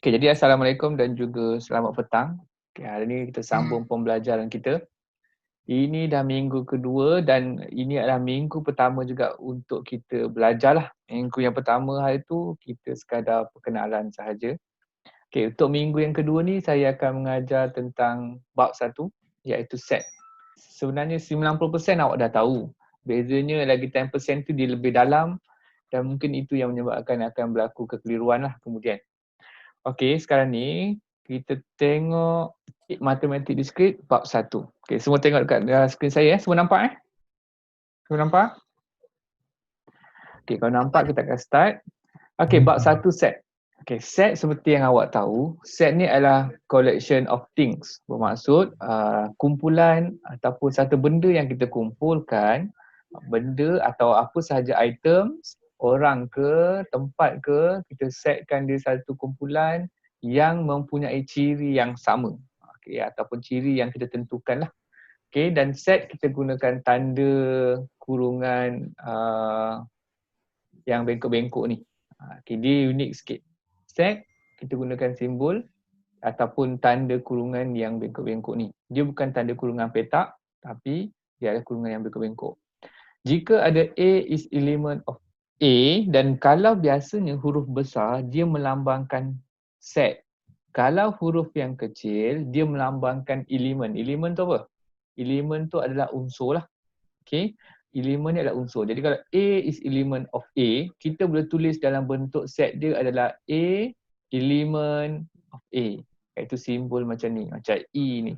Okay, jadi Assalamualaikum dan juga selamat petang. Okay, hari ini kita sambung pembelajaran kita. Ini dah minggu kedua dan ini adalah minggu pertama juga untuk kita belajar lah. Minggu yang pertama hari tu kita sekadar perkenalan sahaja. Okay, untuk minggu yang kedua ni saya akan mengajar tentang bab 1 iaitu set. Sebenarnya 90% awak dah tahu. Bezanya lagi 10% tu dia lebih dalam dan mungkin itu yang menyebabkan akan berlaku kekeliruan lah kemudian. Okey, sekarang ni kita tengok matematik diskrit bab 1. Okey, semua tengok dekat skrin saya Semua nampak Semua nampak? Okey, kalau nampak kita akan start. Okey, bab 1 set. Okey, set seperti yang awak tahu, set ni adalah collection of things. Bermaksud kumpulan ataupun satu benda yang kita kumpulkan, benda atau apa sahaja item, orang ke, tempat ke, kita setkan dia satu kumpulan yang mempunyai ciri yang sama. Okey, ataupun ciri yang kita tentukan lah. Okey, dan set kita gunakan tanda kurungan yang bengkok-bengkok ni. Okey, dia unik sikit. Set kita gunakan simbol ataupun tanda kurungan yang bengkok-bengkok ni. Dia bukan tanda kurungan petak tapi dia adalah kurungan yang bengkok-bengkok. Jika ada A is element of A dan kalau biasanya huruf besar dia melambangkan set. Kalau huruf yang kecil dia melambangkan elemen. Elemen tu apa? Elemen tu adalah unsur lah. Okay. Elemen ni adalah unsur. Jadi kalau A is element of A, kita boleh tulis dalam bentuk set dia adalah A element of A. Iaitu simbol macam ni, macam E ni.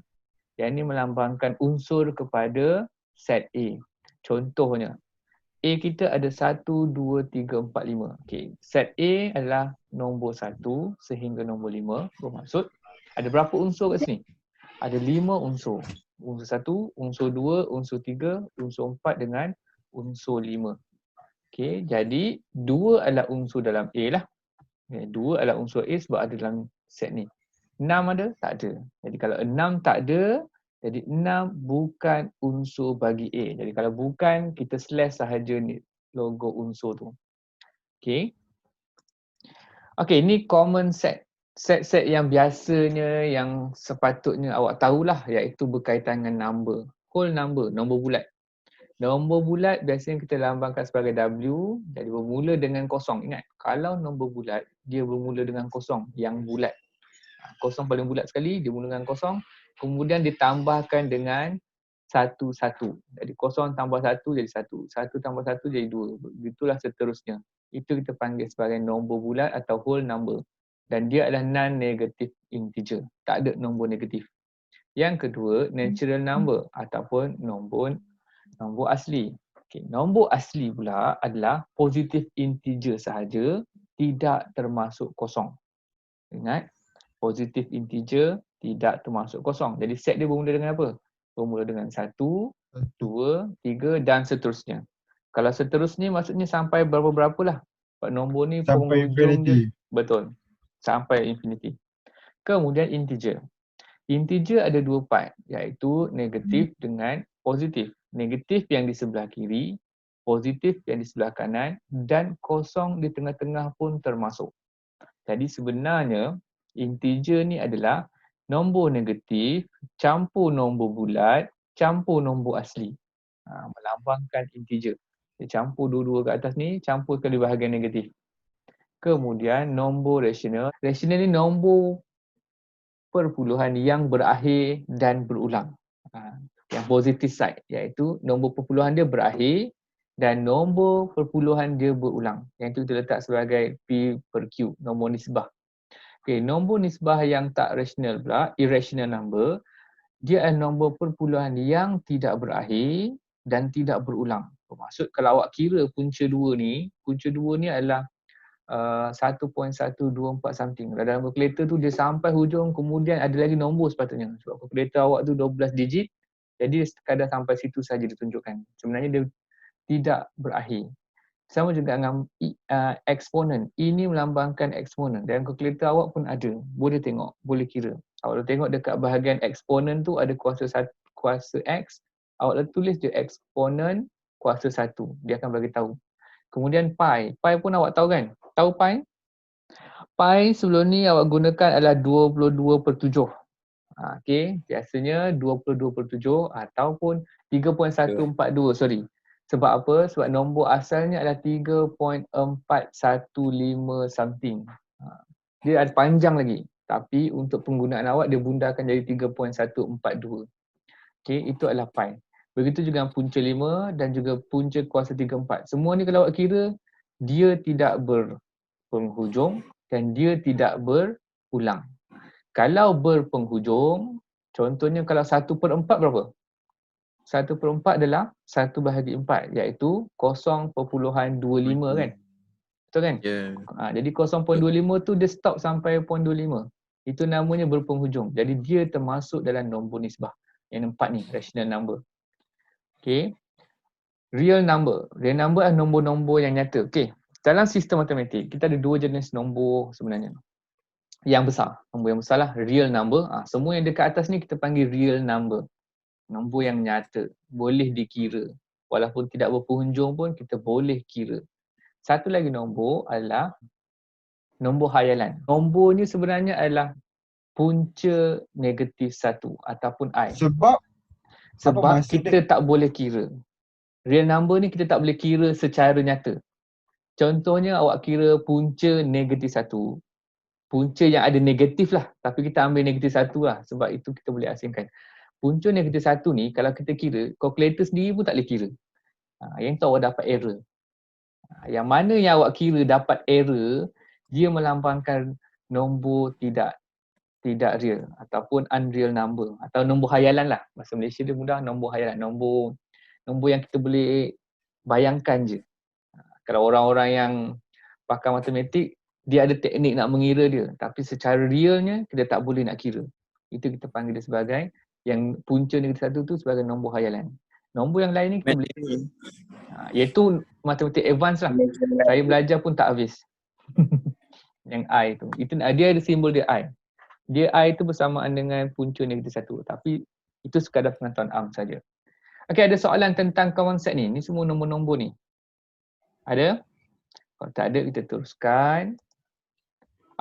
Yang ni melambangkan unsur kepada set A. Contohnya, A kita ada 1, 2, 3, 4, 5. Okay. Set A adalah nombor 1 sehingga nombor 5. Bermaksud ada berapa unsur kat sini? Ada 5 unsur. Unsur 1, unsur 2, unsur 3, unsur 4 dengan unsur 5. Okay. Jadi 2 adalah unsur dalam A lah. 2 adalah unsur A sebab ada dalam set ni. 6 ada? Tak ada. Jadi kalau 6 tak ada, jadi 6 bukan unsur bagi A. Jadi kalau bukan, kita slash sahaja ni logo unsur tu. Okay. Okay, ni common set. Set-set yang biasanya yang sepatutnya awak tahulah iaitu berkaitan dengan number. Whole number, nombor bulat. Nombor bulat biasanya kita lambangkan sebagai W, jadi bermula dengan kosong. Ingat, kalau nombor bulat, dia bermula dengan kosong yang bulat. Kosong paling bulat sekali, dia mula dengan kosong. Kemudian ditambahkan dengan satu. Jadi kosong tambah satu jadi satu. Satu tambah satu jadi 2. Begitulah seterusnya. Itu kita panggil sebagai nombor bulat atau whole number. Dan dia adalah non-negative integer. Tak ada nombor negatif. Yang kedua, natural number ataupun nombor asli. Okay, nombor asli pula adalah positive integer sahaja, tidak termasuk kosong. Ingat, positive integer tidak termasuk kosong. Jadi set dia bermula dengan apa? Bermula dengan 1, 2, 3 dan seterusnya. Kalau seterusnya maksudnya sampai berapa-berapa lah. Nombor ni Sampai penghujung infinity. dia. Betul. Sampai infinity. Kemudian integer. Integer ada 2 part iaitu negatif dengan positif. Negatif yang di sebelah kiri, positif yang di sebelah kanan dan kosong di tengah-tengah pun termasuk. Jadi sebenarnya integer ni adalah nombor negatif campur nombor bulat campur nombor asli. Melambangkan integer. Dia campur dua-dua kat atas ni, campurkan di bahagian negatif. Kemudian nombor rasional. Rasional ni nombor perpuluhan yang berakhir dan berulang. Yang positive side iaitu nombor perpuluhan dia berakhir dan nombor perpuluhan dia berulang. Yang itu kita letak sebagai P per Q, nombor nisbah. Okay, nombor nisbah yang tak rasional pula, irrational number, dia adalah nombor perpuluhan yang tidak berakhir dan tidak berulang. Bermaksud kalau awak kira punca 2 ni adalah 1.124 something. Dalam kalkulator tu dia sampai hujung kemudian ada lagi nombor sepatutnya. Sebab kalkulator awak tu 12 digit, jadi sekadar sampai situ saja ditunjukkan. Sebenarnya dia tidak berakhir. Sama juga dengan eksponen. Ini melambangkan eksponen. Dalam kalkulator awak pun ada. Boleh tengok, boleh kira. Awak tengok dekat bahagian eksponen tu ada kuasa X. Awak tulis je eksponen kuasa 1. Dia akan bagi tahu. Kemudian pi. Pi pun awak tahu kan? Tahu pi? Pi sebelum ni awak gunakan adalah 22/7. Okey, biasanya 22/7 ataupun 3.142, sorry. Sebab apa? Sebab nombor asalnya adalah 3.415 something. Dia ada panjang lagi. Tapi untuk penggunaan awak dia bundakan jadi 3.142. Okey, itu adalah pi. Begitu juga punca 5 dan juga punca kuasa 3/4. Semua ni kalau awak kira, dia tidak berpenghujung dan dia tidak berulang. Kalau berpenghujung, contohnya kalau 1/4 berapa? 1/4 adalah 1/4 iaitu 0.25 kan? Betul kan? Ya. Jadi 0.25 tu dia stop sampai 0.25. Itu namanya berpenghujung. Jadi dia termasuk dalam nombor nisbah. Yang 4 ni, rational number. Okay. Real number. Real number adalah nombor-nombor yang nyata. Okay. Dalam sistem matematik, kita ada dua jenis nombor sebenarnya. Yang besar. Nombor yang besar lah, real number. Semua yang dekat atas ni kita panggil real number. Nombor yang nyata. Boleh dikira. Walaupun tidak berpenghujung pun kita boleh kira. Satu lagi nombor adalah nombor hayalan. Nombor ni sebenarnya adalah punca negatif 1 ataupun I. Sebab kita tak boleh kira. Real number ni kita tak boleh kira secara nyata. Contohnya awak kira punca negatif 1. Punca yang ada negatif lah. Tapi kita ambil negatif 1 lah. Sebab itu kita boleh asingkan. Punca negatif 1 ni kalau kita kira, kalkulator sendiri pun tak boleh kira. Yang tu awak dapat error. Yang mana yang awak kira dapat error, dia melambangkan nombor tidak real ataupun unreal number atau nombor hayalan lah. Bahasa Malaysia dia mudah, nombor hayalan. Nombor yang kita boleh bayangkan je. Kalau orang-orang yang pakar matematik, dia ada teknik nak mengira dia. Tapi secara realnya, kita tak boleh nak kira. Itu kita panggil dia sebagai, yang punca negatif 1 tu sebagai nombor hayalan. Nombor yang lain ni kita boleh kira. Iaitu matematik advance lah. Saya belajar pun tak habis. Yang I tu. Dia ada simbol dia I. Dia I tu bersamaan dengan punca negatif 1. Tapi itu sekadar pengetahuan am saja. Okey, ada soalan tentang konsep ni. Ni semua nombor-nombor ni. Ada? Kalau tak ada, kita teruskan.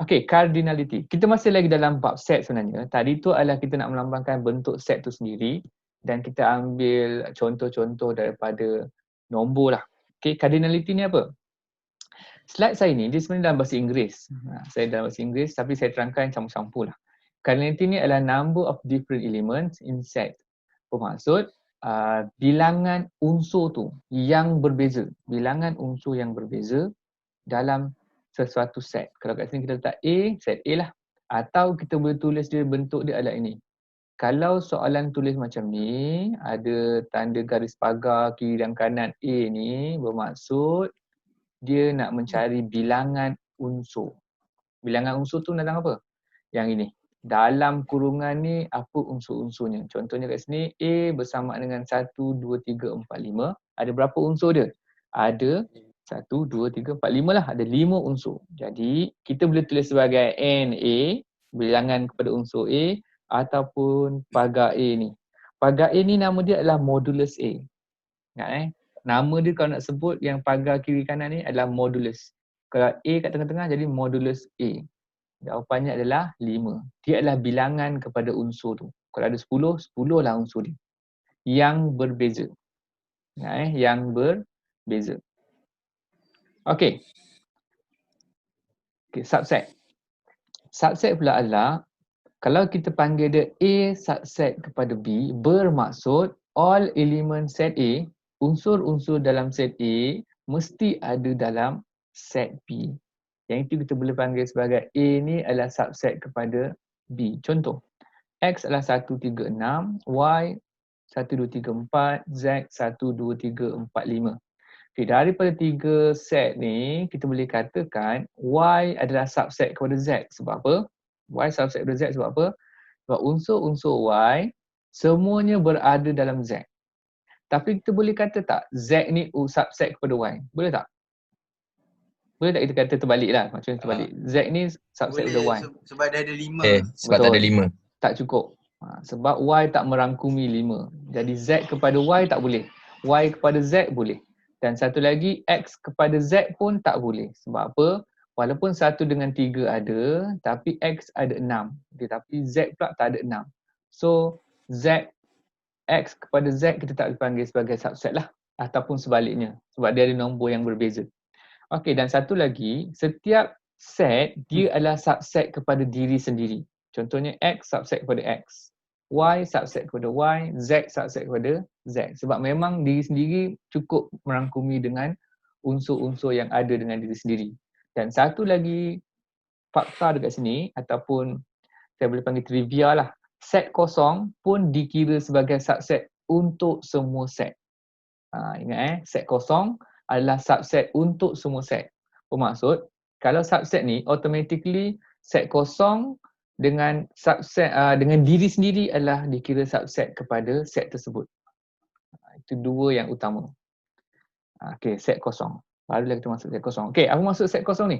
Okey, cardinality. Kita masih lagi dalam bab set sebenarnya. Tadi tu adalah kita nak melambangkan bentuk set tu sendiri. Dan kita ambil contoh-contoh daripada nombor lah. Okey, cardinality ni apa? Slide saya ni, dia sebenarnya dalam bahasa Inggeris. Saya dalam bahasa Inggeris tapi saya terangkan campur-campur lah. Cardinality ni adalah number of different elements in set. Bermaksud, bilangan unsur tu yang berbeza. Bilangan unsur yang berbeza dalam sesuatu set. Kalau kat sini kita letak A, set A lah. Atau kita boleh tulis dia, bentuk dia adalah ini. Kalau soalan tulis macam ni, ada tanda garis pagar kiri dan kanan A ni, bermaksud dia nak mencari bilangan unsur. Bilangan unsur tu dalam apa? Yang ini. Dalam kurungan ni apa unsur-unsurnya? Contohnya kat sini A bersama dengan 1, 2, 3, 4, 5. Ada berapa unsur dia? Ada 1, 2, 3, 4, 5 lah. Ada 5 unsur. Jadi kita boleh tulis sebagai NA, bilangan kepada unsur A, ataupun pagar A ni. Pagar A ni nama dia adalah modulus A. Ingat nama dia kalau nak sebut yang pagar kiri kanan ni adalah modulus. Kalau A kat tengah-tengah jadi modulus A. Jawapannya adalah 5. Dia adalah bilangan kepada unsur tu. Kalau ada 10, 10 lah unsur dia. Yang berbeza. Yang berbeza. Okey. Subset. Subset pula adalah kalau kita panggil dia A subset kepada B, bermaksud all element set A, unsur-unsur dalam set A mesti ada dalam set B. Yang itu kita boleh panggil sebagai A ni adalah subset kepada B. Contoh, X adalah 1, 3, 6, Y 1, 2, 3, 4, Z 1, 2, 3, 4, 5. Okay, daripada 3 set ni, kita boleh katakan Y adalah subset kepada Z. Sebab apa? Y subset kepada Z sebab apa? Sebab unsur-unsur Y semuanya berada dalam Z. Tapi kita boleh kata tak Z ni subset kepada Y? Boleh tak? Boleh tak kita kata terbalik lah, macam terbalik. Z ni subset kepada Y. Sebab dia ada 5. Sebab tak ada 5. Tak cukup. Sebab Y tak merangkumi 5. Jadi Z kepada Y tak boleh. Y kepada Z boleh. Dan satu lagi X kepada Z pun tak boleh. Sebab apa? Walaupun 1 dengan 3 ada, tapi X ada 6. Tetapi Z pula tak ada 6. So, Z, X kepada Z kita tak dipanggil sebagai subset lah. Ataupun sebaliknya. Sebab dia ada nombor yang berbeza. Okey, dan satu lagi, setiap set dia adalah subset kepada diri sendiri. Contohnya X subset kepada X. Y subset kepada Y, Z subset kepada Z. Sebab memang diri sendiri cukup merangkumi dengan unsur-unsur yang ada dengan diri sendiri. Dan satu lagi fakta dekat sini ataupun saya boleh panggil trivia lah. Set kosong pun dikira sebagai subset untuk semua set. Ingat set kosong adalah subset untuk semua set. Bermaksud, kalau subset ni automatically set kosong dengan subset dengan diri sendiri adalah dikira subset kepada set tersebut. Itu dua yang utama. Okey, set kosong. Barulah kita masuk set kosong. Okey, apa maksud set kosong ni?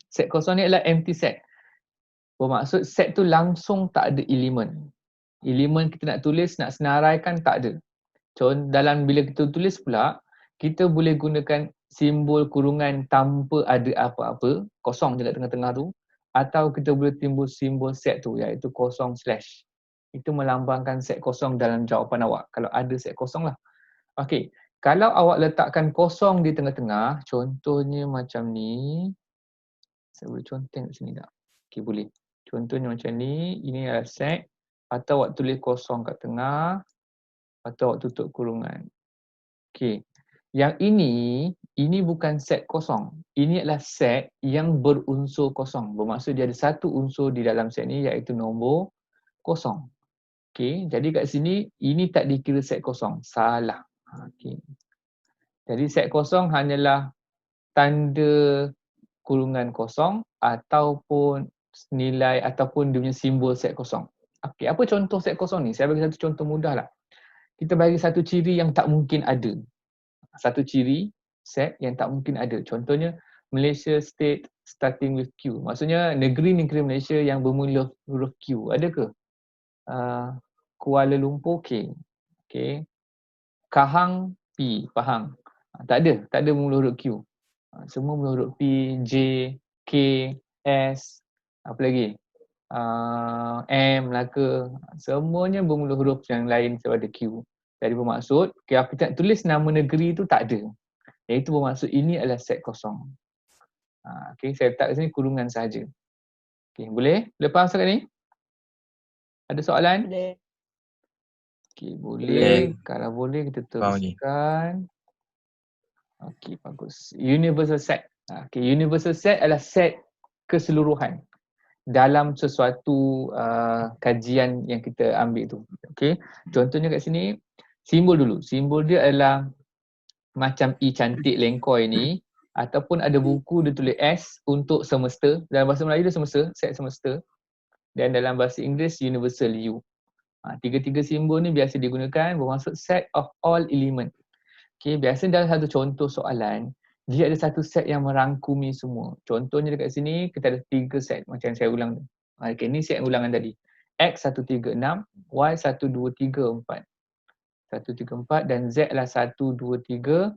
Set kosong ni adalah empty set. Bermaksud set tu langsung tak ada elemen. Elemen kita nak tulis, nak senaraikan tak ada. Contoh dalam bila kita tulis pula, kita boleh gunakan simbol kurungan tanpa ada apa-apa, kosong je kat tengah-tengah tu, atau kita boleh timbul simbol set tu iaitu kosong slash. Itu melambangkan set kosong dalam jawapan awak. Kalau ada set kosong lah. Okey, kalau awak letakkan kosong di tengah-tengah, contohnya macam ni. Saya boleh conteng kat sini tak? Okey, boleh. Contohnya macam ni, ini adalah set. Atau awak tulis kosong kat tengah. Atau awak tutup kurungan. Okey. Yang ini bukan set kosong. Ini adalah set yang berunsur kosong. Bermaksud dia ada satu unsur di dalam set ni iaitu nombor kosong. Okey, jadi kat sini ini tak dikira set kosong. Salah. Okey. Jadi set kosong hanyalah tanda kurungan kosong ataupun nilai ataupun dia punya simbol set kosong. Okey, apa contoh set kosong ni? Saya bagi satu contoh mudah lah. Kita bagi satu ciri yang tak mungkin ada. Satu ciri set yang tak mungkin ada. Contohnya Malaysia state starting with Q. Maksudnya negeri-negeri Malaysia yang bermula huruf Q. Ada ke? Kuala Lumpur K. Okay. Kahang P. Pahang. Tak ada mula huruf Q. Semua mula huruf P, J, K, S, apa lagi? M, Melaka. Semuanya bermula huruf yang lain daripada Q. Jadi bermaksud, kalau kita nak tulis nama negeri tu tak ada. Iaitu bermaksud ini adalah set kosong. Okay, saya letak sini kurungan sahaja. Okay, boleh? Boleh faham sekarang ni? Ada soalan? Boleh. Okay, boleh. Kalau boleh kita teruskan. Okay, bagus. Universal set. Okay, universal set adalah set keseluruhan dalam sesuatu kajian yang kita ambil tu. Okay, contohnya kat sini, simbol dulu. Simbol dia adalah macam I cantik lengkoi ni, ataupun ada buku dia tulis S untuk semesta. Dalam bahasa Melayu dia semesta, set semesta. Dan dalam bahasa Inggeris universal U. Tiga-tiga simbol ni biasa digunakan bermaksud set of all element. Okay, biasa dalam satu contoh soalan, dia ada satu set yang merangkumi semua. Contohnya dekat sini, kita ada 3 set macam yang saya ulang tu. Okay, ni set ulangan tadi. X 136, Y 1234. 134 dan Z adalah 1234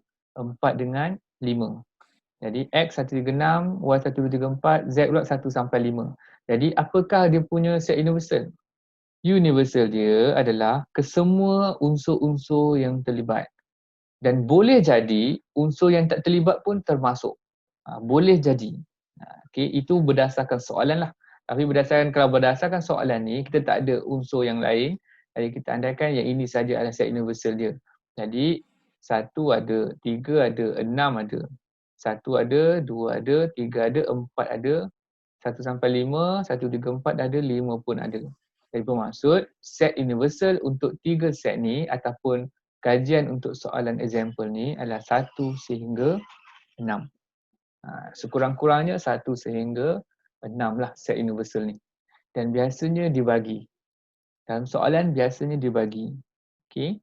dengan 5. Jadi X 136, Y 1234, Z pula 1 sampai 5. Jadi apakah dia punya set universal? Universal dia adalah kesemua unsur-unsur yang terlibat. Dan boleh jadi unsur yang tak terlibat pun termasuk. Boleh jadi. Okay, itu berdasarkan soalan lah. Tapi kalau berdasarkan soalan ni, kita tak ada unsur yang lain. Jadi kita andaikan yang ini saja adalah set universal dia. Jadi 1 ada, 3 ada, 6 ada. 1 ada, 2 ada, 3 ada, 4 ada. 1 sampai 5, 1, 3, 4 ada, 5 pun ada. Jadi bermaksud set universal untuk 3 set ni ataupun kajian untuk soalan example ni adalah 1 sehingga 6. Sekurang-kurangnya 1 sehingga 6 lah set universal ni. Dan biasanya dibagi. Dalam soalan biasanya dibagi. Okay.